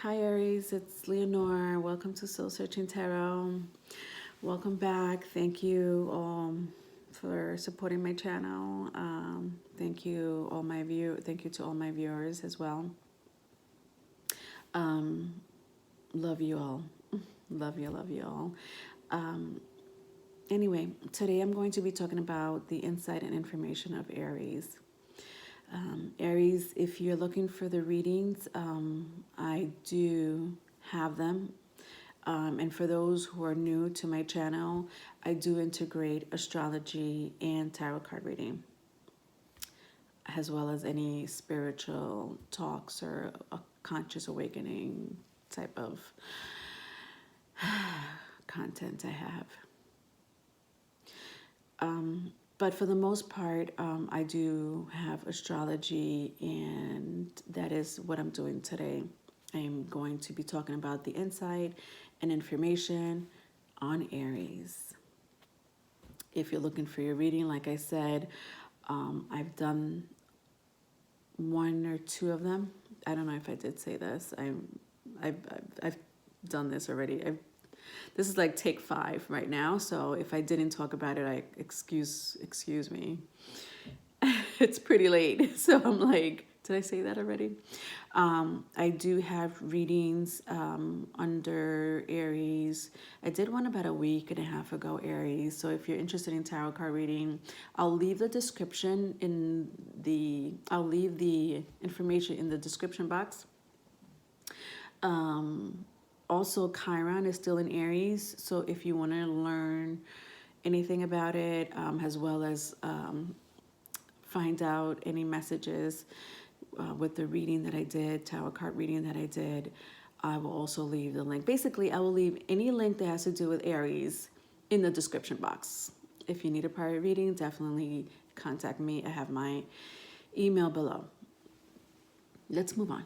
Hi Aries, it's Leonore. Welcome to Soul Searching Tarot. Welcome back. Thank you for supporting my channel. Thank you to all my viewers as well. Love you all. Love you all. Anyway, today I'm going to be talking about the insight and information of Aries. Aries, if you're looking for the readings, I do have them. And for those who are new to my channel, I do integrate astrology and tarot card reading, as well as any spiritual talks or a conscious awakening type of content I have. But for the most part, I do have astrology, and that is what I'm doing today. I'm going to be talking about the insight and information on Aries. If you're looking for your reading, like I said, I've done one or two of them. I don't know if I did say this. I've done this already. This is like take 5 right now. So if I didn't talk about it, excuse me. It's pretty late. So I'm like, did I say that already? I do have readings under Aries. I did one about a week and a half ago, Aries. So if you're interested in tarot card reading, I'll leave the information in the description box. Also, Chiron is still in Aries. So if you want to learn anything about it, as well as find out any messages with the reading that I did, tarot card reading that I did, I will also leave the link. Basically, I will leave any link that has to do with Aries in the description box. If you need a private reading, definitely contact me. I have my email below. Let's move on.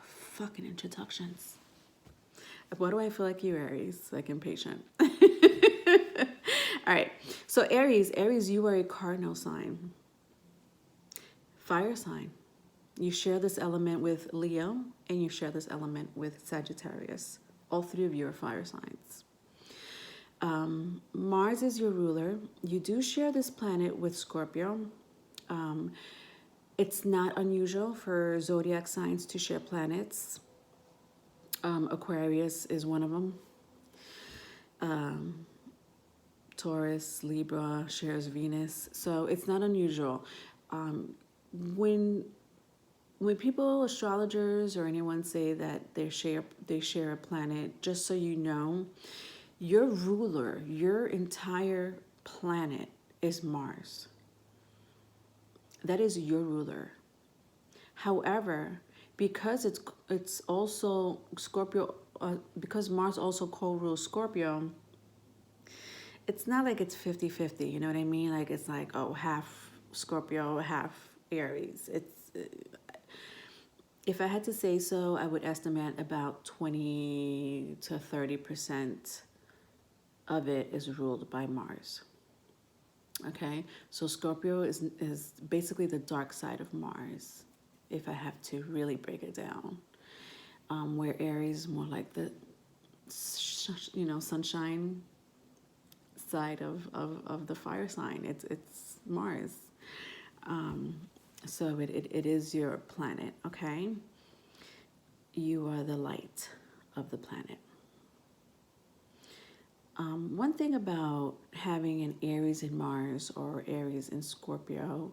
Fucking introductions. Why do I feel like you, Aries? Like impatient. All right. So Aries, you are a cardinal sign. Fire sign. You share this element with Leo, and you share this element with Sagittarius. All three of you are fire signs. Mars is your ruler. You do share this planet with Scorpio. It's not unusual for zodiac signs to share planets. Aquarius is one of them. Taurus, Libra shares Venus. So it's not unusual. When people, astrologers or anyone say that they share a planet, just so you know, your ruler, your entire planet is Mars. That is your ruler. However, because it's also Scorpio, because Mars also co-rules Scorpio, it's not like it's 50-50, you know what I mean? Like it's like, oh, half Scorpio, half Aries. If I had to say so, I would estimate about 20 to 30% of it is ruled by Mars. Okay, so Scorpio is basically the dark side of Mars, if I have to really break it down. Where Aries is more like the, sunshine side of the fire sign. It's Mars. So it is your planet, okay? You are the light of the planet. One thing about having an Aries in Mars or Aries in Scorpio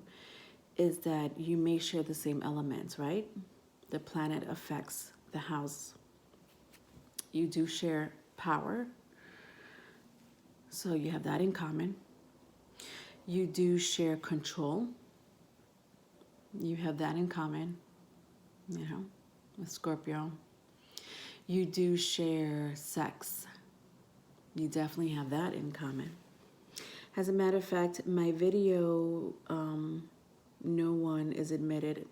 is that you may share the same elements, right? The planet affects the house. You do share power. So you have that in common. You do share control. You have that in common, with Scorpio. You do share sex. You definitely have that in common. As a matter of fact, my video, no one is admitted.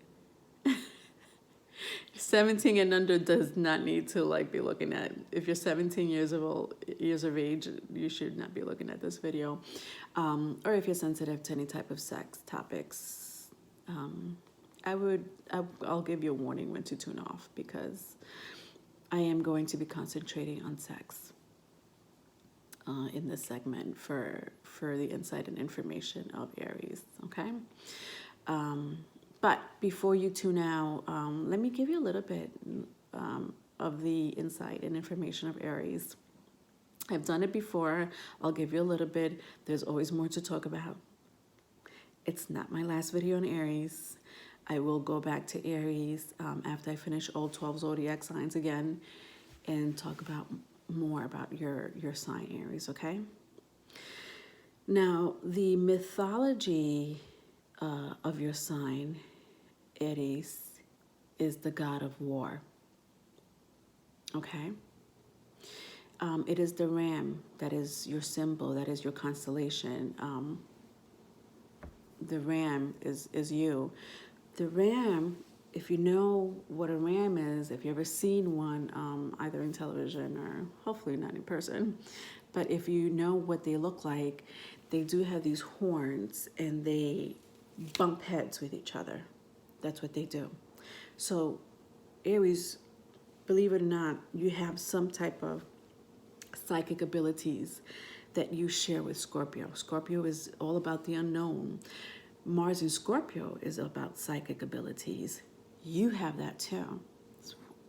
17 and under does not need to be looking at. If you're 17 years of age, you should not be looking at this video. Or if you're sensitive to any type of sex topics, I'll give you a warning when to tune off, because I am going to be concentrating on sex in this segment for the insight and information of Aries, okay? But before you tune out, let me give you a little bit of the insight and information of Aries. I've done it before. I'll give you a little bit. There's always more to talk about. It's not my last video on Aries. I will go back to Aries after I finish all 12 zodiac signs again and talk about more about your sign, Aries, okay? Now, the mythology of your sign, Aries, is the god of war, okay? It is the ram that is your symbol, that is your constellation. The ram is you. The ram, if you know what a ram is, if you've ever seen one, either in television or hopefully not in person, but if you know what they look like, they do have these horns and they bump heads with each other. That's what they do. So Aries, believe it or not, you have some type of psychic abilities that you share with Scorpio. Scorpio is all about the unknown. Mars in Scorpio is about psychic abilities. You have that too.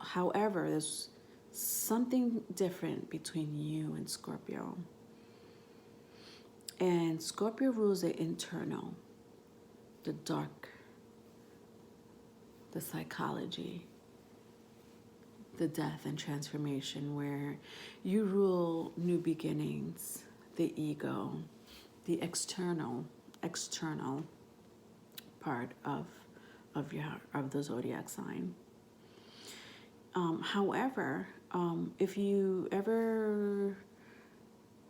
However, there's something different between you and Scorpio. And Scorpio rules the internal, the dark, the psychology, the death and transformation, where you rule new beginnings, the ego, the external part of the zodiac sign. However, if you ever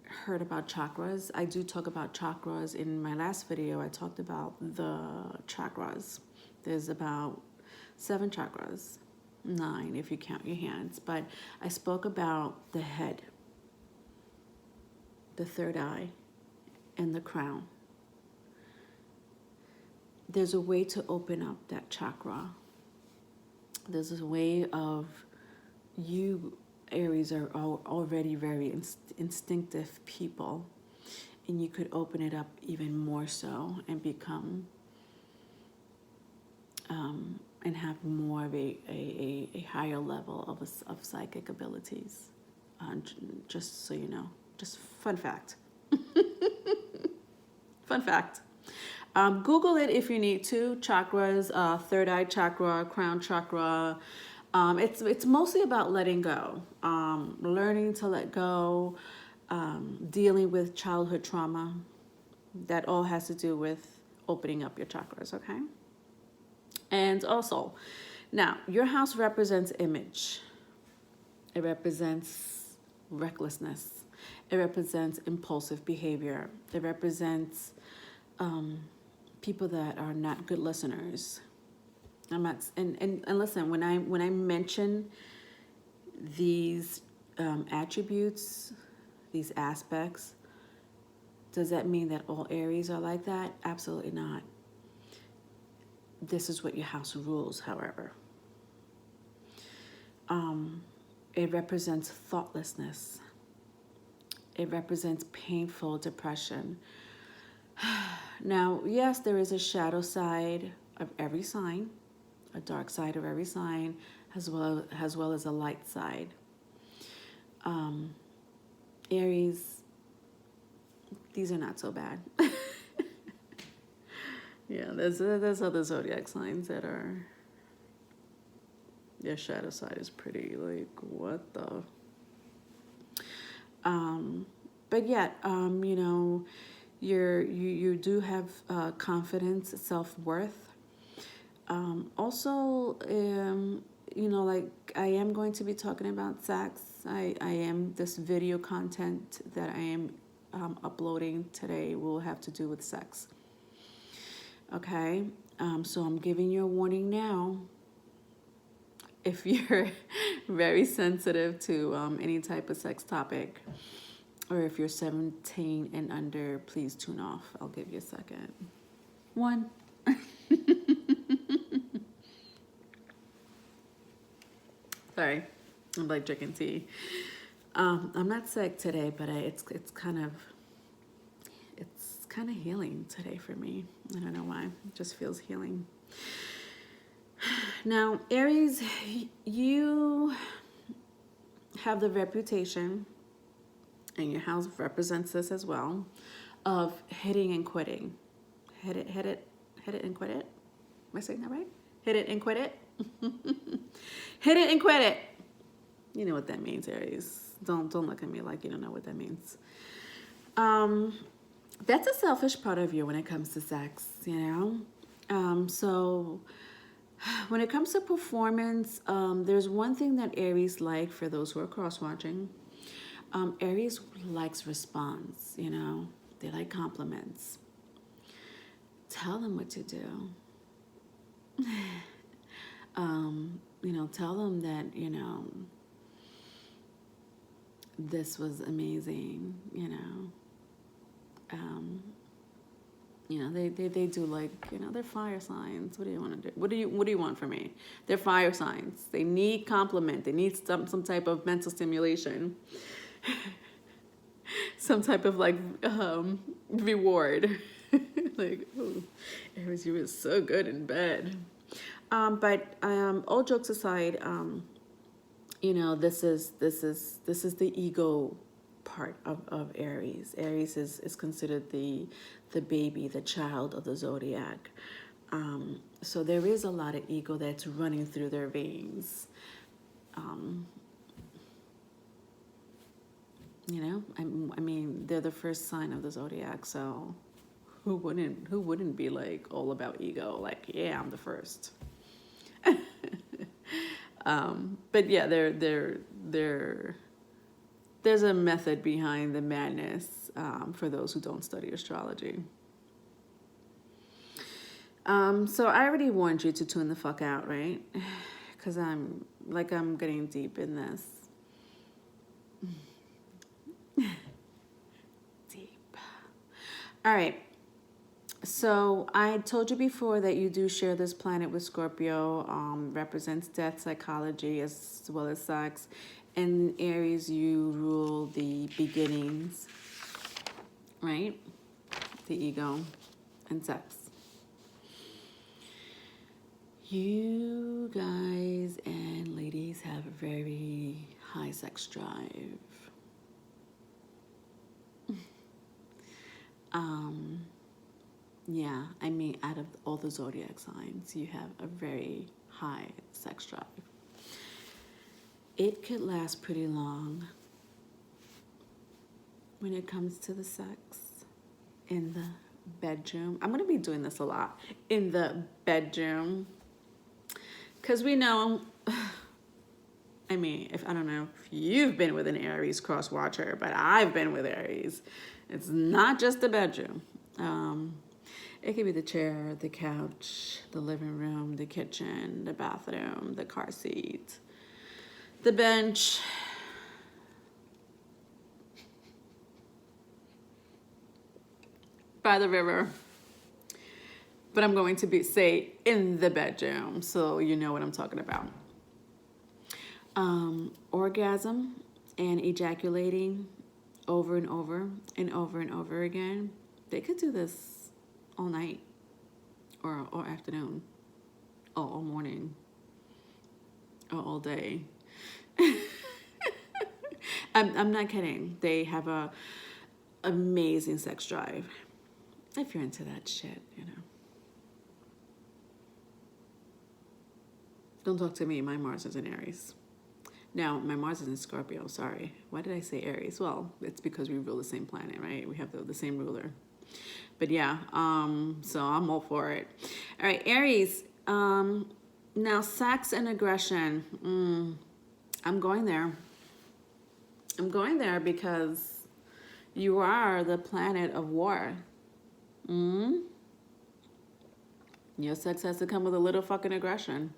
heard about chakras, I do talk about chakras. In my last video, I talked about the chakras. There's about 7 chakras, 9 if you count your hands, but I spoke about the head, the third eye, and the crown. There's a way to open up that chakra. There's a way of you, Aries, are already very instinctive people, and you could open it up even more so and become and have more of a higher level of psychic abilities. Just so you know, just fun fact. Fun fact. Google it if you need to. Chakras, third eye chakra, crown chakra. It's mostly about letting go, learning to let go, dealing with childhood trauma. That all has to do with opening up your chakras, okay? And also, now, your house represents image. It represents recklessness. It represents impulsive behavior. It represents people that are not good listeners. I'm not, and listen, when I mention these attributes, these aspects, does that mean that all Aries are like that? Absolutely not. This is what your house rules, however. It represents thoughtlessness. It represents painful depression. Now, yes, there is a shadow side of every sign, a dark side of every sign, as well as a light side. Aries, these are not so bad. Yeah, there's other zodiac signs that are, their shadow side is pretty like, what the? But yet, you know, you do have confidence, self-worth. Also, you know, like I am going to be talking about sex. I am, this video content that I am uploading today will have to do with sex. Okay, so I'm giving you a warning now. If you're very sensitive to any type of sex topic, or if you're 17 and under, please tune off. I'll give you a second. 1. Sorry. I'm like drinking tea. I'm not sick today, but it's kind of healing today for me. I don't know why. It just feels healing. Now, Aries, you have the reputation, and your house represents this as well, of hitting and quitting. Hit it and quit it. Am I saying that right? Hit it and quit it. Hit it and quit it. You know what that means, Aries. Don't look at me like you don't know what that means. That's a selfish part of you when it comes to sex, you know? So when it comes to performance, there's one thing that Aries like, for those who are cross-watching. Aries likes response, you know? They like compliments. Tell them what to do. You know, tell them that, you know, this was amazing, you know. You know, they do, like, you know, they're fire signs. What do you want to do? What do you want from me? They're fire signs. They need compliment. They need some type of mental stimulation. Some type of, like, reward. Like, oh, Aries, you were so good in bed. But all jokes aside, you know, this is the ego part of Aries. Aries is considered the baby, the child of the zodiac. So there is a lot of ego that's running through their veins. You know, I mean, they're the first sign of the zodiac, so who wouldn't be like all about ego? Like, yeah, I'm the first. But yeah, there's a method behind the madness, for those who don't study astrology. So I already warned you to tune the fuck out, right? Because I'm getting deep in this. Deep. All right. So I told you before that you do share this planet with Scorpio. Represents death, psychology, as well as sex. And Aries, you rule the beginnings, right? The ego and sex. You guys and ladies have a very high sex drive. Yeah, I mean, out of all the zodiac signs, you have a very high sex drive. It could last pretty long when it comes to the sex in the bedroom. I'm going to be doing this a lot in the bedroom, because we know, I mean, I don't know if you've been with an Aries cross watcher, but I've been with Aries. It's not just the bedroom. It could be the chair, the couch, the living room, the kitchen, the bathroom, the car seat, the bench, by the river. But I'm going to say in the bedroom, so you know what I'm talking about. Orgasm and ejaculating over and over and over and over again. They could do this all night or afternoon or all morning or all day. I'm not kidding. They have a amazing sex drive. If you're into that shit, you know. Don't talk to me. My Mars is in Aries. Now, my Mars is in Scorpio. Sorry. Why did I say Aries? Well, it's because we rule the same planet, right? We have the same ruler. But yeah, so I'm all for it. All right, Aries. Now, sex and aggression. I'm going there. I'm going there because you are the planet of war. Your sex has to come with a little fucking aggression.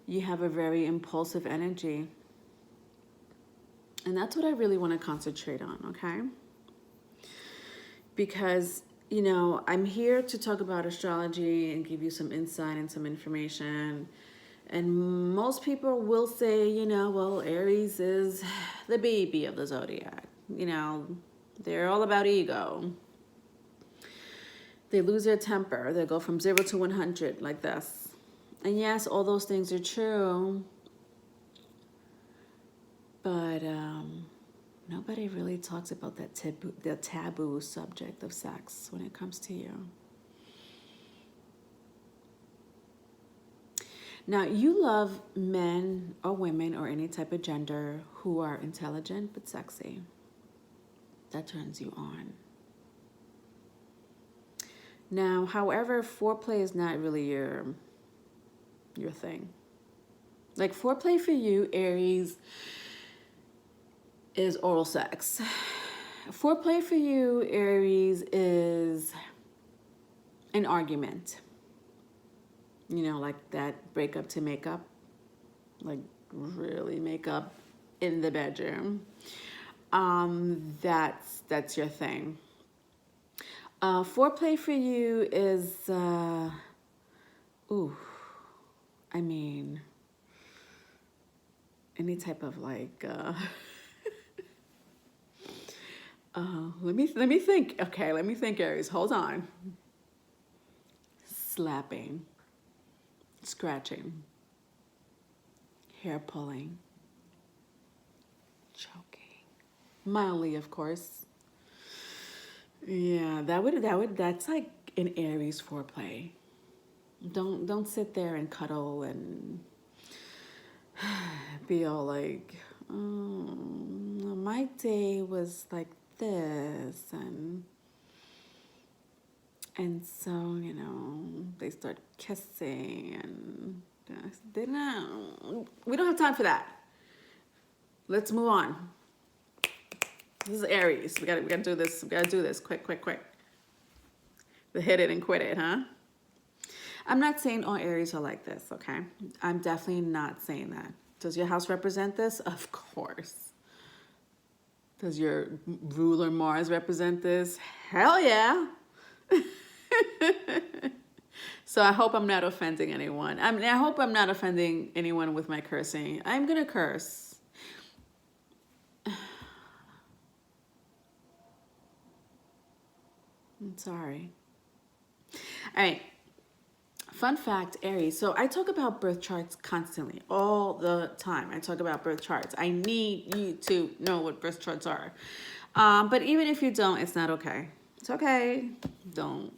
You have a very impulsive energy. And that's what I really want to concentrate on, okay? Because you know, I'm here to talk about astrology and give you some insight and some information. And most people will say, you know, well, Aries is the baby of the zodiac. You know, they're all about ego. They lose their temper. They go from 0 to 100 like this. And yes, all those things are true. But nobody really talks about that the taboo subject of sex when it comes to you. Now, you love men or women or any type of gender who are intelligent but sexy. That turns you on. Now, however, foreplay is not really your thing. Like, foreplay for you, Aries, is oral sex. Foreplay for you, Aries, is an argument. You know, like that breakup to make up. Like, really make up in the bedroom. That's your thing. Foreplay for you is, I mean, any type of like, let me think. Okay, let me think, Aries. Hold on. Slapping, scratching, hair pulling, choking, mildly, of course. Yeah, that's like an Aries foreplay. Don't sit there and cuddle and be all like, oh, my day was like this, and so, you know, they start kissing and we don't have time for that. Let's move on. This is Aries. We gotta do this. We gotta do this quick. The hit it and quit it, huh? I'm not saying all Aries are like this, okay? I'm definitely not saying that. Does your house represent this? Of course. Does your ruler Mars represent this? Hell yeah. So I hope I'm not offending anyone. I hope I'm not offending anyone with my cursing. I'm gonna curse. I'm sorry. All right. Fun fact, Aries. So I talk about birth charts constantly, all the time. I talk about birth charts. I need you to know what birth charts are. But even if you don't, it's not okay. It's okay. Don't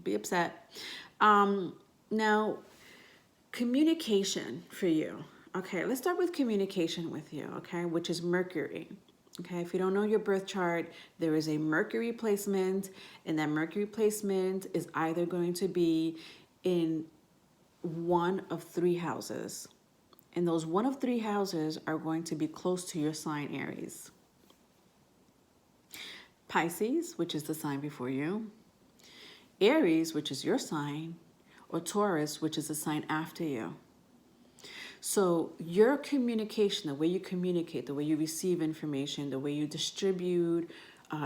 be upset. Now, communication for you. Okay, let's start with communication with you, okay, which is Mercury. Okay, if you don't know your birth chart, there is a Mercury placement, and that Mercury placement is either going to be in one of 3 houses. And those one of 3 houses are going to be close to your sign, Aries. Pisces, which is the sign before you. Aries, which is your sign. Or Taurus, which is the sign after you. So your communication, the way you communicate, the way you receive information, the way you distribute,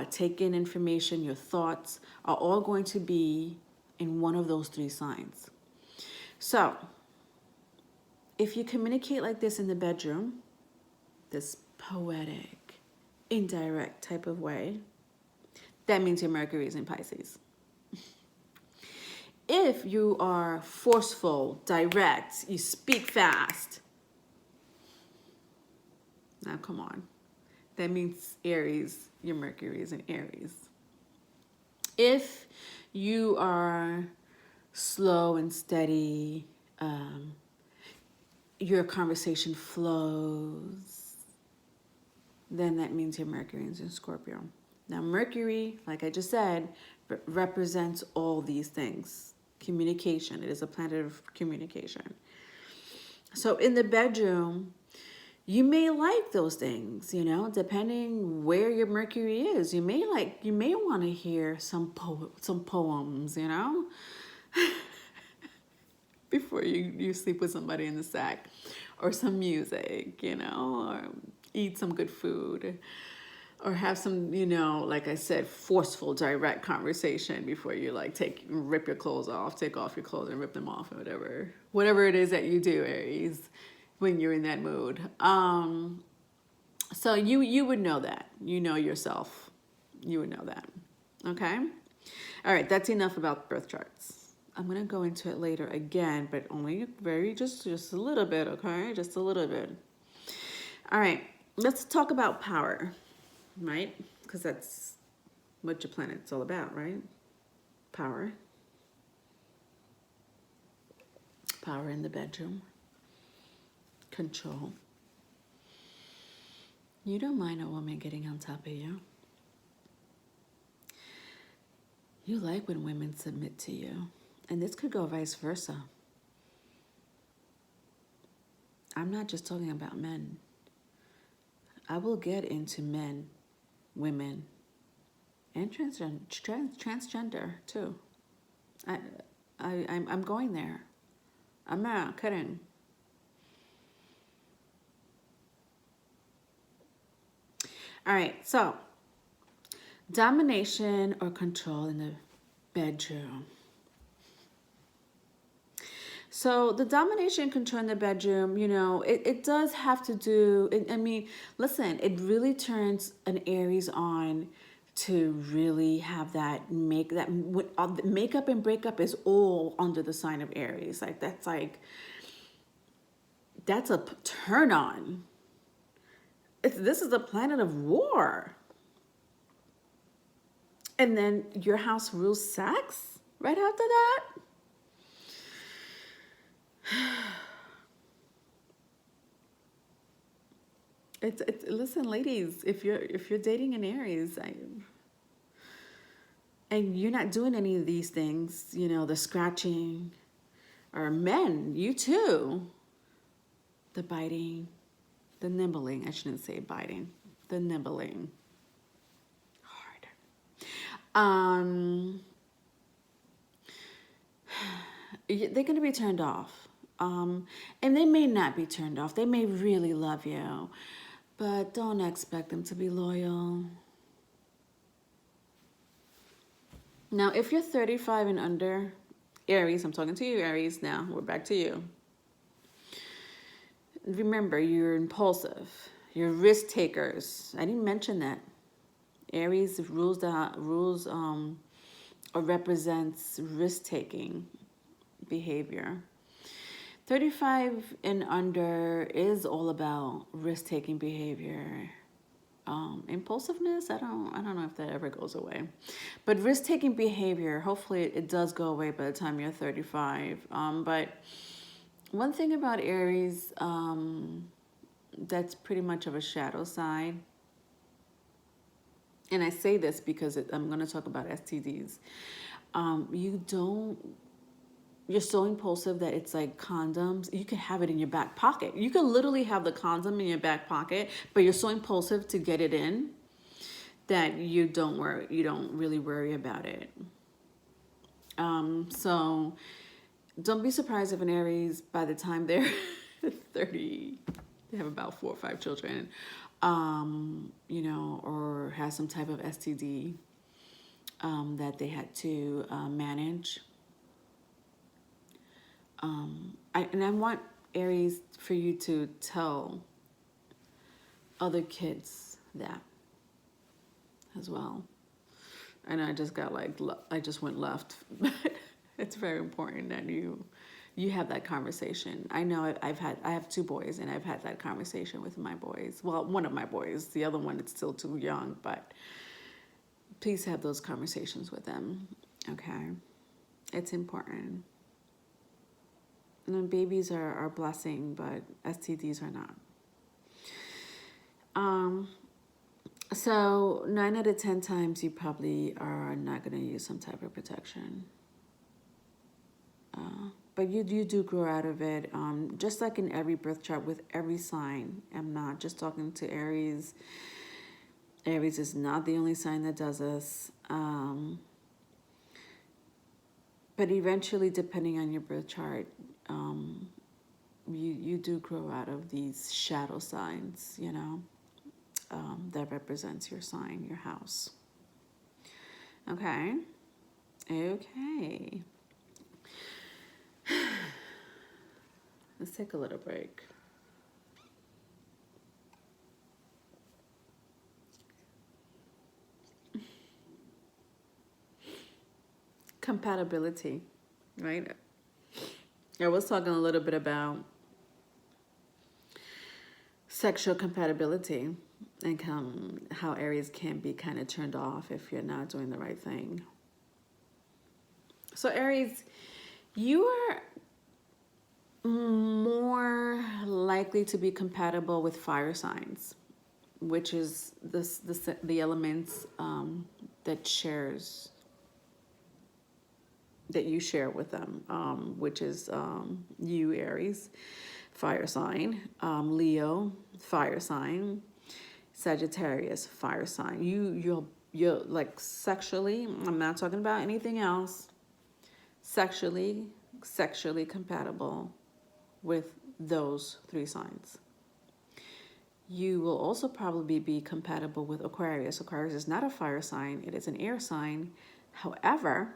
take in information, your thoughts are all going to be in one of those 3 signs. So if you communicate like this in the bedroom, this poetic, indirect type of way, that means your Mercury is in Pisces. If you are forceful, direct, you speak fast, now come on, that means Aries, your Mercury is in Aries. If you are slow and steady, your conversation flows, then that means your Mercury is in Scorpio. Now, Mercury, like I just said, represents all these things. Communication. It is a planet of communication. So in the bedroom, you may like those things, you know, depending where your Mercury is. You may want to hear some poems, you know, before you sleep with somebody in the sack, or some music, you know, or eat some good food. Or have some, you know, like I said, forceful, direct conversation before you like rip your clothes off, take off your clothes and rip them off or whatever. Whatever it is that you do, Aries, when you're in that mood. So you would know that. You know yourself. You would know that. Okay? All right, that's enough about birth charts. I'm going to go into it later again, but only just a little bit, okay? Just a little bit. All right, let's talk about power, right? Because that's what your planet's all about, right? Power. Power in the bedroom. Control. You don't mind a woman getting on top of you. You like when women submit to you. And this could go vice versa. I'm not just talking about men. I will get into men, women, and transgender too. I'm going there. I'm not kidding. All right, so domination or control in the bedroom. So the domination and control in the bedroom, you know, it does have to do, I mean, listen, it really turns an Aries on to really have that makeup and breakup is all under the sign of Aries. That's a turn on. This is the planet of war. And then your house rules sex right after that. Listen, ladies, if you're dating an Aries, and you're not doing any of these things, you know, the scratching, or men, you too, the biting, the nibbling, I shouldn't say biting, the nibbling, hard. They're going to be turned off. And they may not be turned off. They may really love you, but don't expect them to be loyal. Now, if you're 35 and under, Aries, I'm talking to you, Aries, now. We're back to you. Remember, you're impulsive. You're risk takers. I didn't mention that. Aries or represents risk-taking behavior. 35 and under is all about risk-taking behavior. Impulsiveness, I don't know if that ever goes away. But risk-taking behavior, hopefully it does go away by the time you're 35. But one thing about Aries, that's pretty much of a shadow side. And I say this because I'm going to talk about STDs. You're so impulsive that it's like condoms. You can have it in your back pocket. You can literally have the condom in your back pocket, but you're so impulsive to get it in that you don't really worry about it. So don't be surprised if an Aries, by the time they're 30, they have about 4 or 5 children, you know, or has some type of STD that they had to manage. I want Aries for you to tell other kids that as well. And I just went left, but it's very important that you have that conversation. I know I have 2 boys, and I've had that conversation with my boys. Well, one of my boys, the other one is still too young, but please have those conversations with them, okay? It's important. And then babies are a blessing, but STDs are not. So 9 out of 10 times you probably are not going to use some type of protection. But you do grow out of it, just like in every birth chart with every sign. I'm not just talking to Aries. Aries is not the only sign that does this. But eventually, depending on your birth chart, you do grow out of these shadow signs, you know. that represents your sign, your house. Okay. Okay. Let's take a little break. Compatibility, right? I was talking a little bit about sexual compatibility and how Aries can be kind of turned off if you're not doing the right thing. So Aries, you are more likely to be compatible with fire signs, which is the elements that you share with them, which is you, Aries, fire sign, Leo, fire sign, Sagittarius, fire sign. You're like sexually, I'm not talking about anything else, sexually compatible with those three signs. You will also probably be compatible with Aquarius. Aquarius is not a fire sign, it is an air sign. However,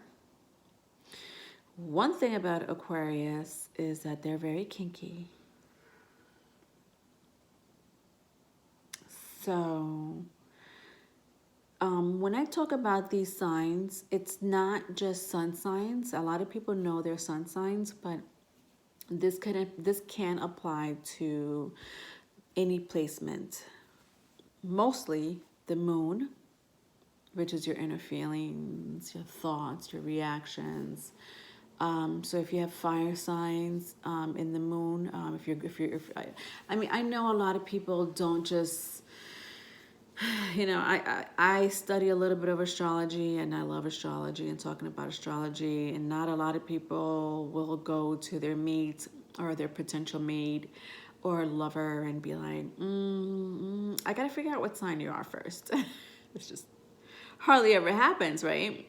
one thing about Aquarius is that they're very kinky. So, when I talk about these signs, it's not just sun signs. A lot of people know their sun signs, but this can apply to any placement. Mostly the moon, which is your inner feelings, your thoughts, your reactions. So if you have fire signs in the moon, I know a lot of people don't just, I study a little bit of astrology, and I love astrology and talking about astrology, and not a lot of people will go to their mate or their potential mate or lover and be like, I gotta figure out what sign you are first. It's just hardly ever happens, right?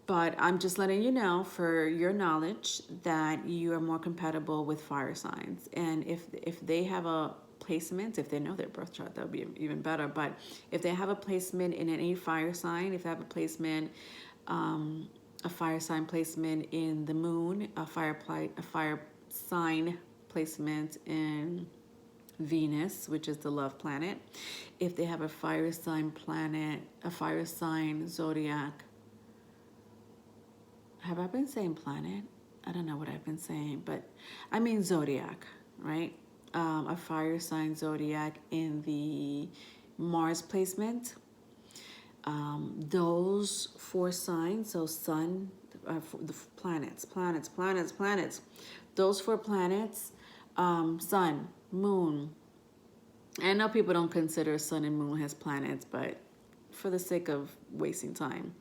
But I'm just letting you know for your knowledge that you are more compatible with fire signs. And if they have a placement, if they know their birth chart, that would be even better. But if they have a placement in any fire sign, if they have a placement, a fire sign placement in the moon, a fire sign placement in Venus, which is the love planet, if they have a fire sign planet, a fire sign zodiac. Have I been saying planet? I don't know what I've been saying, but I mean zodiac, right? A fire sign zodiac in the Mars placement. Those four signs, so sun, the planets. Those four planets, sun, moon. I know people don't consider sun and moon as planets, but for the sake of wasting time.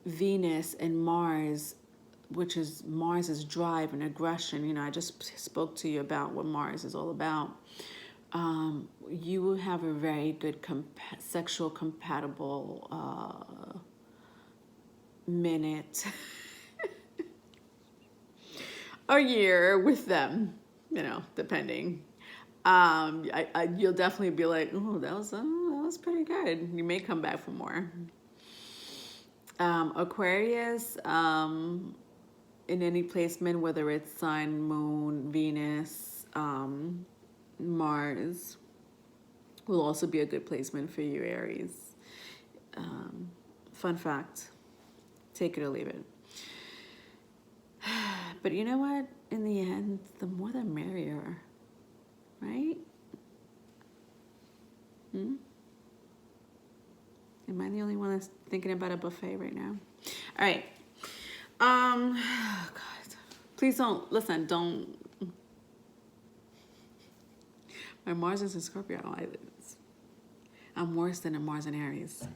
Venus and Mars, which is Mars's drive and aggression. I just spoke to you about what Mars is all about. You will have a very good sexual compatible minute or year with them, depending. You'll definitely be like, oh, that was pretty good. You may come back for more. Aquarius, in any placement, whether it's sun, moon, Venus, Mars, will also be a good placement for you, Aries. Fun fact, take it or leave it. But you know what? In the end, the more the merrier, right? Am I the only one that's thinking about a buffet right now? All right. God. Please don't listen. Don't. My Mars is in Scorpio. I'm worse than a Mars in Aries.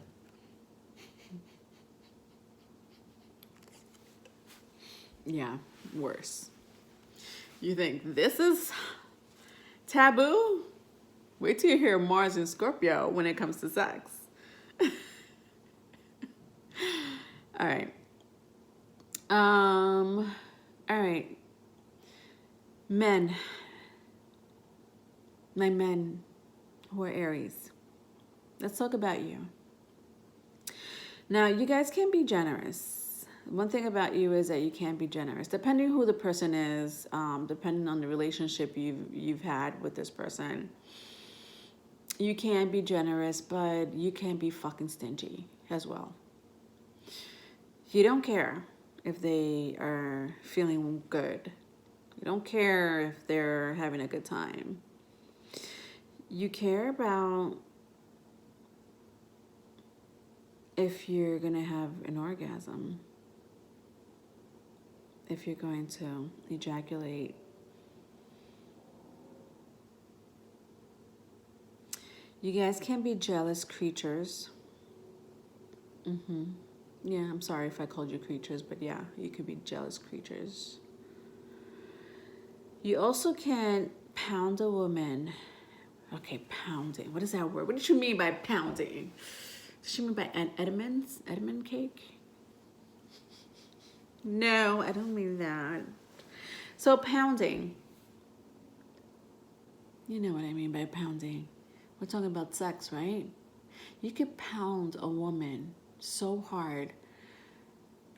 Yeah, worse. You think this is taboo? Wait till you hear Mars in Scorpio when it comes to sex. All right. All right. Men. My men, who are Aries. Let's talk about you. Now, you guys can be generous. One thing about you is that you can be generous, depending who the person is, depending on the relationship you've had with this person. You can be generous, but you can be fucking stingy as well. You don't care if they are feeling good. You don't care if they're having a good time. You care about if you're going to have an orgasm, if you're going to ejaculate. You guys can be jealous creatures. Yeah, I'm sorry if I called you creatures, but yeah, you could be jealous creatures. You also can pound a woman. Okay, pounding. What is that word? What did you mean by pounding? Did you mean by an Edmund cake? No, I don't mean that. So pounding. You know what I mean by pounding. We're talking about sex, right? You could pound a woman so hard,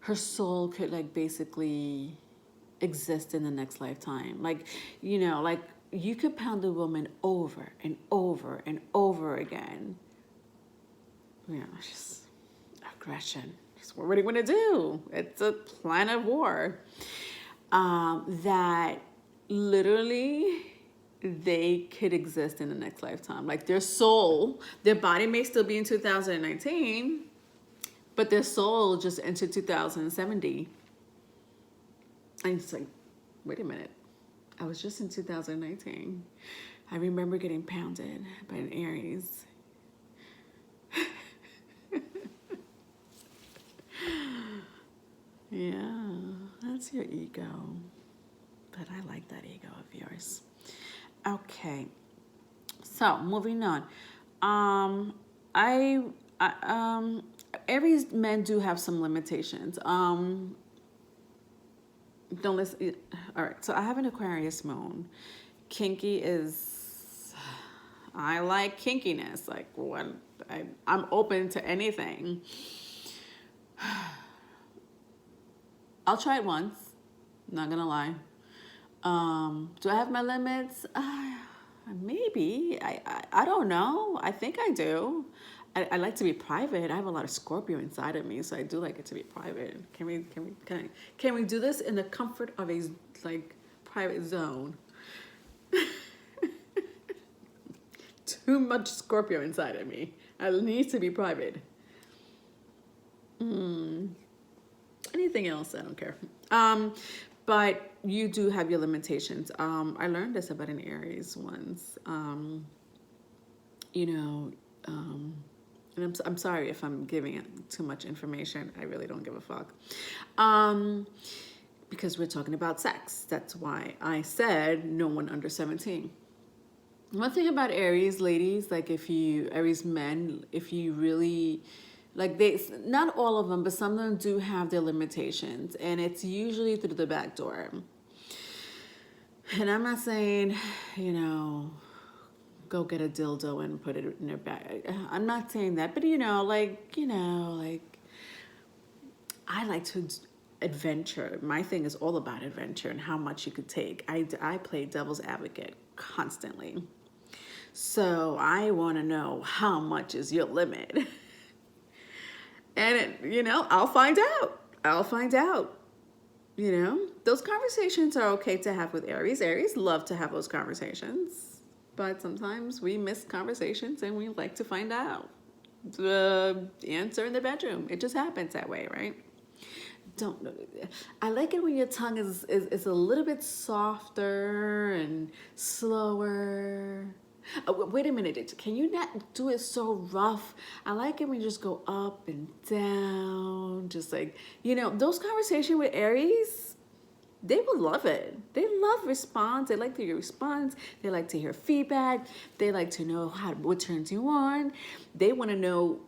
her soul could like basically exist in the next lifetime. Like, you know, like you could pound a woman over and over and over again. You know, just aggression. That's what we're going to do. It's a plan of war. That literally they could exist in the next lifetime. Like their soul, their body may still be in 2019, but their soul just entered 2070. And it's like, wait a minute. I was just in 2019. I remember getting pounded by an Aries. Yeah, that's your ego. But I like that ego of yours. Okay, so moving on. Aries men do have some limitations. Don't listen. All right, so I have an Aquarius moon. Kinky is. I like kinkiness. Like when I'm open to anything. I'll try it once. Not gonna lie. Do I have my limits? Maybe. I don't know. I think I do. I like to be private. I have a lot of Scorpio inside of me, so I do like it to be private. Can we do this in the comfort of a like private zone? Too much Scorpio inside of me. I need to be private. Anything else, I don't care. But you do have your limitations. I learned this about an Aries once. And I'm sorry if I'm giving it too much information. I really don't give a fuck. Because we're talking about sex. That's why I said no one under 17. One thing about Aries ladies, like Aries men, if you really, like not all of them, but some of them do have their limitations. And it's usually through the back door. And I'm not saying, go get a dildo and put it in their bag. I'm not saying that, but I like to adventure. My thing is all about adventure and how much you could take. I play devil's advocate constantly. So I want to know how much is your limit. And, I'll find out. Those conversations are okay to have with Aries. Aries love to have those conversations. But sometimes we miss conversations and we like to find out the answer in the bedroom. It just happens that way, right? I like it when your tongue is a little bit softer and slower. Wait a minute, can you not do it so rough? I like it when you just go up and down, just like, those conversations with Aries, they will love it. They love response. They like to hear response. They like to hear feedback. They like to know what turns you on. They want to know,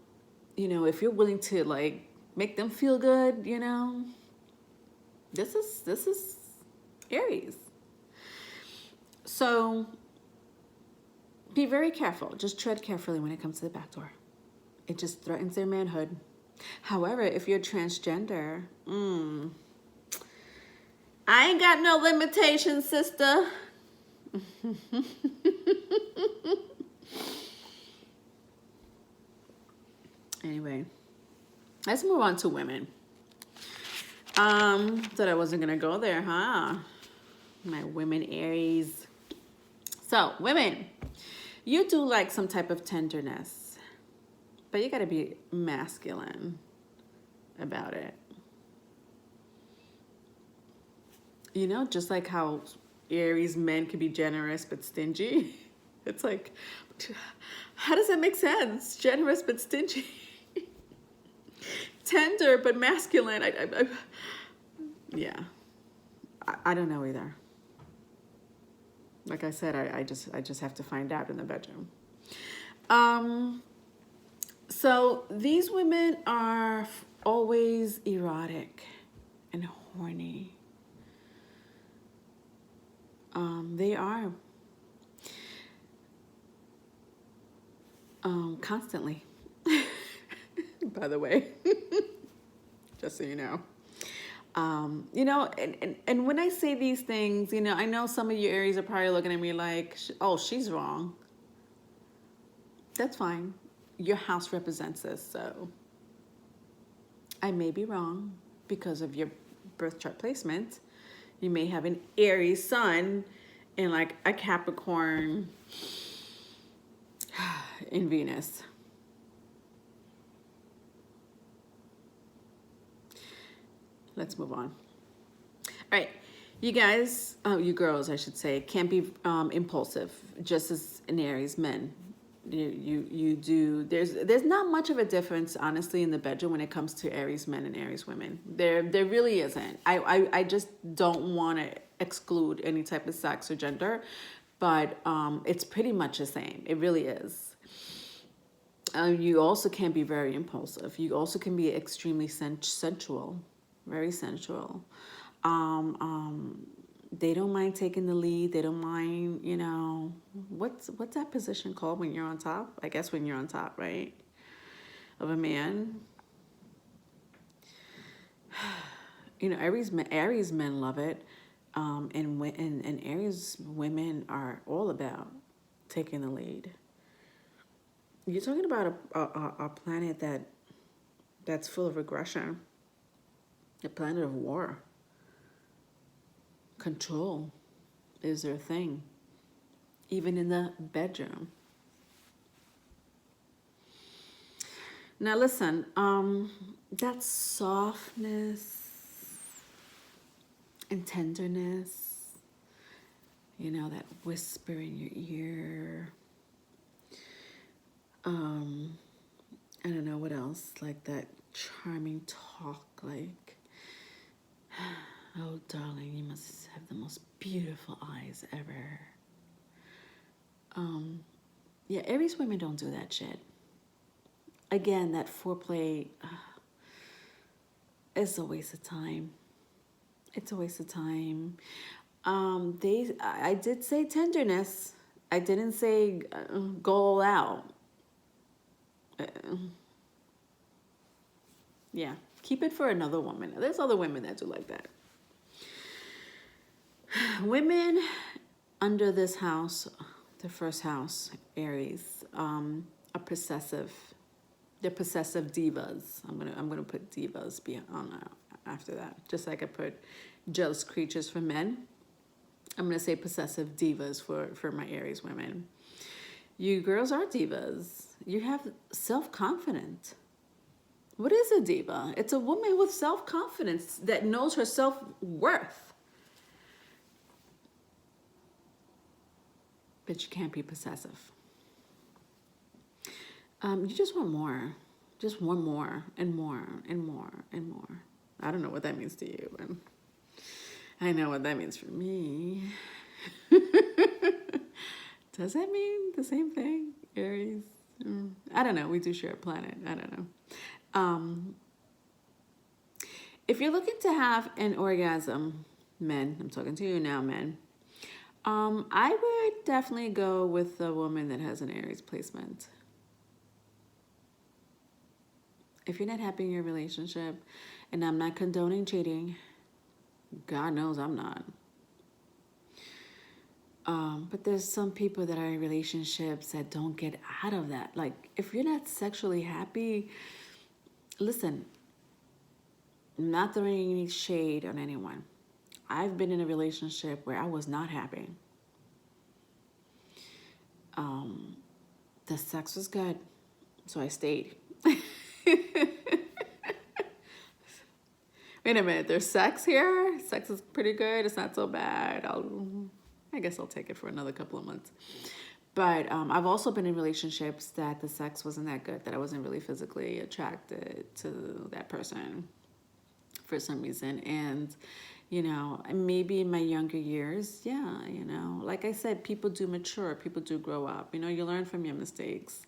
if you're willing to like make them feel good, This is Aries. So be very careful. Just tread carefully when it comes to the back door. It just threatens their manhood. However, if you're transgender, I ain't got no limitations, sister. Anyway, let's move on to women. Thought I wasn't gonna go there, huh? My women Aries. So, women, you do like some type of tenderness, but you gotta be masculine about it. You know, just like how Aries men can be generous but stingy. It's like, how does that make sense? Generous but stingy. Tender but masculine. Yeah. I don't know either. Like I said, I just have to find out in the bedroom. So these women are always erotic and horny. They are. Constantly. By the way. Just so you know. You know, and when I say these things, you know, I know some of you Aries are probably looking at me like, oh, she's wrong. That's fine. Your house represents this, so I may be wrong because of your birth chart placement. You may have an Aries sun and like a Capricorn in Venus. Let's move on. All right, you guys, you girls, I should say, can't be impulsive, just as in Aries men. You do. There's not much of a difference, honestly, in the bedroom when it comes to Aries men and Aries women. There really isn't. I just don't want to exclude any type of sex or gender, but it's pretty much the same. It really is. You also can be very impulsive. You also can be extremely sensual. Very sensual. They don't mind taking the lead. They don't mind, you know, what's that position called when you're on top? I guess when you're on top, right? Of a man. You know, Aries men love it. And Aries women are all about taking the lead. You're talking about a planet that's full of aggression. A planet of war. Control is their thing. Even in the bedroom. Now listen, that softness and tenderness, you know, that whisper in your ear. I don't know what else, like that charming talk, like, oh, darling, you must have the most beautiful eyes ever. Yeah, Aries women don't do that shit. Again, that foreplay is a waste of time. It's a waste of time. I did say tenderness. I didn't say go all out. Yeah, keep it for another woman. There's other women that do like that. Women under this house, the first house, Aries, are possessive. They're possessive divas. I'm gonna put divas after that. Just like I put jealous creatures for men, I'm gonna say possessive divas for my Aries women. You girls are divas. You have self-confidence. What is a diva? It's a woman with self-confidence that knows her self-worth. But you can't be possessive. You just want more. Just want more and more and more and more. I don't know what that means to you, but I know what that means for me. Does that mean the same thing, Aries? I don't know. We do share a planet. I don't know. If you're looking to have an orgasm, men, I'm talking to you now, men, I would definitely go with the woman that has an Aries placement. If you're not happy in your relationship, and I'm not condoning cheating, God knows I'm not. But there's some people that are in relationships that don't get out of that. Like, if you're not sexually happy, listen, I'm not throwing any shade on anyone. I've been in a relationship where I was not happy. The sex was good, so I stayed. Wait a minute, there's sex here? Sex is pretty good. It's not so bad. I guess I'll take it for another couple of months. But I've also been in relationships that the sex wasn't that good, that I wasn't really physically attracted to that person for some reason. And, you know, maybe in my younger years, yeah, you know, like I said, people do mature, people do grow up. You know, you learn from your mistakes.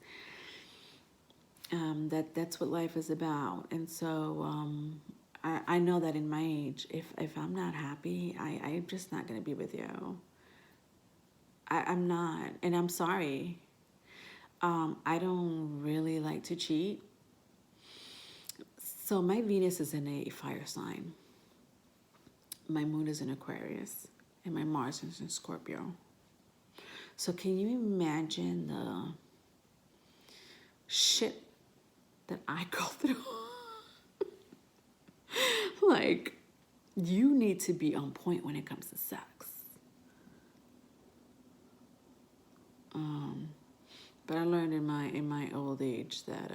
That's what life is about. And so I know that in my age, if I'm not happy, I'm just not going to be with you. I'm not, and I'm sorry. I don't really like to cheat. So my Venus is in a fire sign. My moon is in Aquarius, and my Mars is in Scorpio. So can you imagine the shit that I go through? Like, you need to be on point when it comes to sex. But I learned in my old age that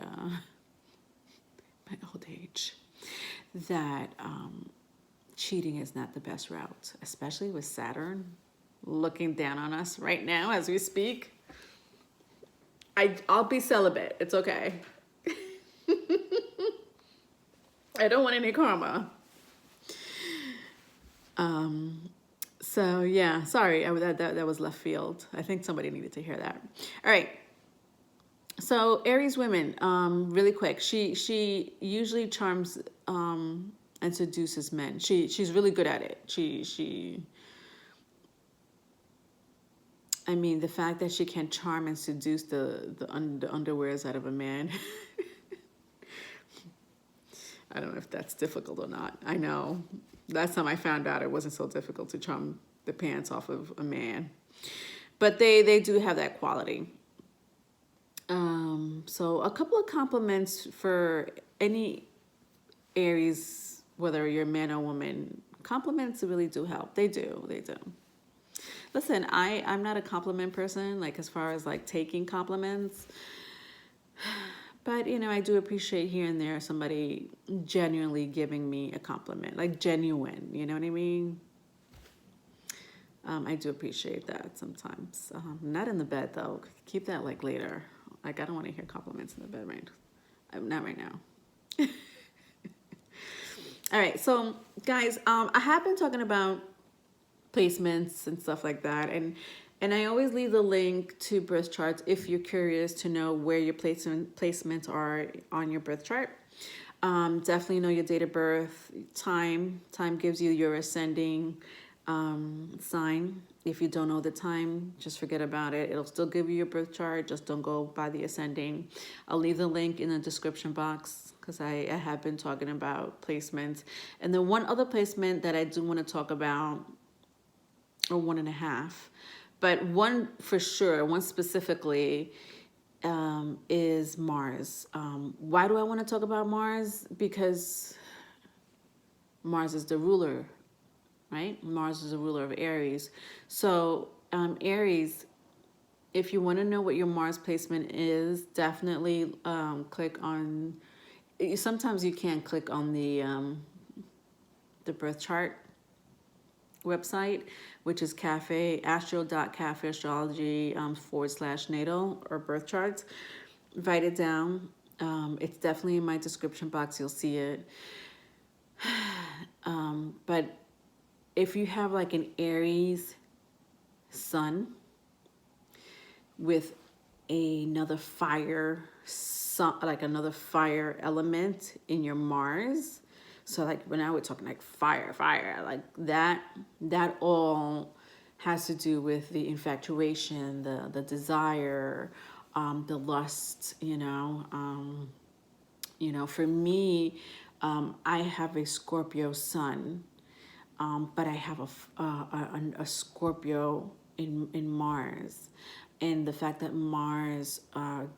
cheating is not the best route, especially with Saturn looking down on us right now as we speak. I'll be celibate. It's okay. I don't want any karma. So yeah, sorry, that was left field. I think somebody needed to hear that. All right. So Aries women, really quick. She usually charms and seduces men. She's really good at it. I mean, the fact that she can charm and seduce the underwears out of a man. I don't know if that's difficult or not. I know. Last time I found out it wasn't so difficult to charm the pants off of a man. But they do have that quality. So a couple of compliments for any Aries, whether you're a man or woman. Compliments really do help. They do. Listen, I'm not a compliment person, like as far as like taking compliments. But, you know, I do appreciate here and there somebody genuinely giving me a compliment, like genuine, you know what I mean? I do appreciate that sometimes. Not in the bed, though. Keep that, like, later. Like, I don't want to hear compliments in the bed, right? Not right now. All right, so, guys, I have been talking about placements and stuff like that, and I always leave the link to birth charts if you're curious to know where your placements are on your birth chart. Definitely know your date of birth, time. Time gives you your ascending sign. If you don't know the time, just forget about it. It'll still give you your birth chart. Just don't go by the ascending. I'll leave the link in the description box because I have been talking about placements. And then one other placement that I do want to talk about, or one and a half, but one for sure, one specifically, is Mars. Why do I want to talk about Mars? Because Mars is the ruler, right? Mars is the ruler of Aries. So Aries, if you want to know what your Mars placement is, definitely click on, sometimes you can't click on the birth chart website, which is astro.cafeastrology /natal or birth charts. Write it down. It's definitely in my description box. You'll see it. But if you have like an Aries sun with another fire, like another fire element in your Mars, so like when I was talking like fire, like that all has to do with the infatuation, the desire, the lust, for me, I have a Scorpio sun, but I have a Scorpio in Mars. And the fact that Mars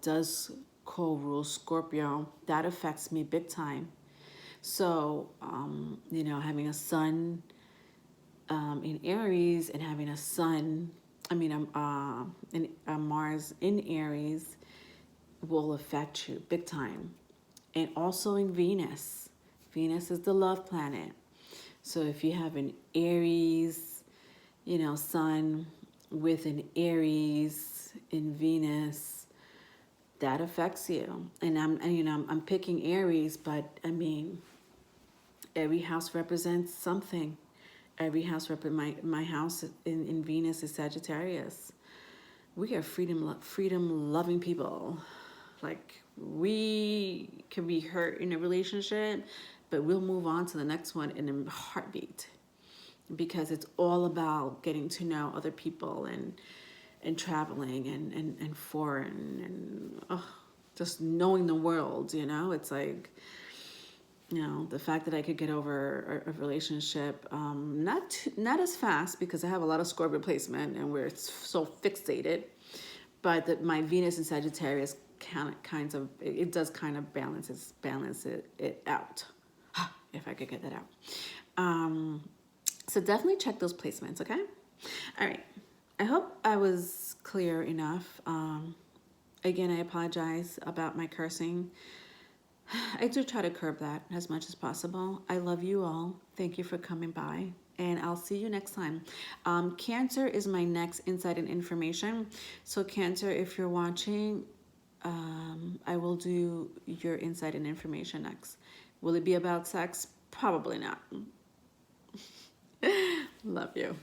does co-rule Scorpio, that affects me big time. So, having a sun in Aries and having a sun, a Mars in Aries will affect you big time. And also in Venus. Venus is the love planet. So if you have an Aries, sun with an Aries in Venus, that affects you. And I'm picking Aries, but every house represents something. Every house my house in Venus is Sagittarius. We are freedom loving people. Like, we can be hurt in a relationship, but we'll move on to the next one in a heartbeat, because it's all about getting to know other people and traveling and foreign and just knowing the world. It's like, the fact that I could get over a relationship, not as fast, because I have a lot of Scorpio placement and we're so fixated, but that my Venus and Sagittarius it does kind of balance it out, if I could get that out. So definitely check those placements, okay? All right. I hope I was clear enough. Again, I apologize about my cursing. I do try to curb that as much as possible. I love you all. Thank you for coming by, and I'll see you next time. Cancer is my next insight and information. So Cancer, if you're watching, I will do your insight and information next. Will it be about sex? Probably not. Love you.